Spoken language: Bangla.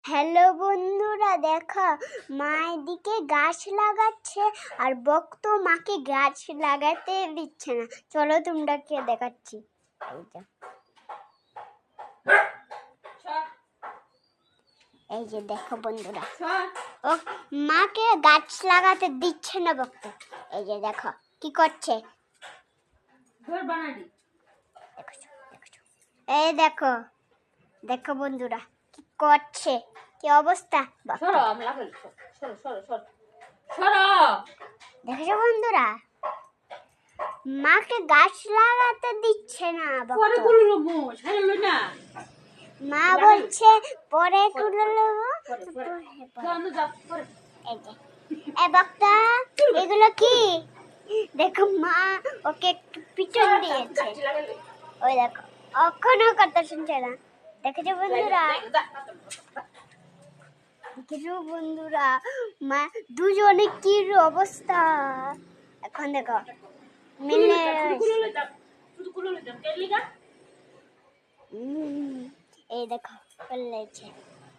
হ্যালো বন্ধুরা, দেখো মা এদিকে গাছ লাগাচ্ছে আর বক্ত মাকে গাছ লাগাতে দিচ্ছে না। চলো তোমরাকে দেখাচ্ছি। এই যে দেখো বন্ধুরা, ও মাকে গাছ লাগাতে দিচ্ছে না বক্ত। এই যে দেখো কি করছে। এই দেখো দেখো বন্ধুরা কি করছে, কি অবস্থা। দেখেছো বন্ধুরা, মাকে গাছ লাগাতে দিচ্ছে না। মা বলছে পরে তুলে নেবো। বক্তা এগুলো কি? দেখো মা ওকে একটু পিছন দিয়েছে। ওই দেখো এখনো কথা শুনছে না। দেখেছো বন্ধুরা, দেখেছো বন্ধুরা মা দুজনে কি অবস্থা। এখন দেখো মিলে এই দেখো চলেছে।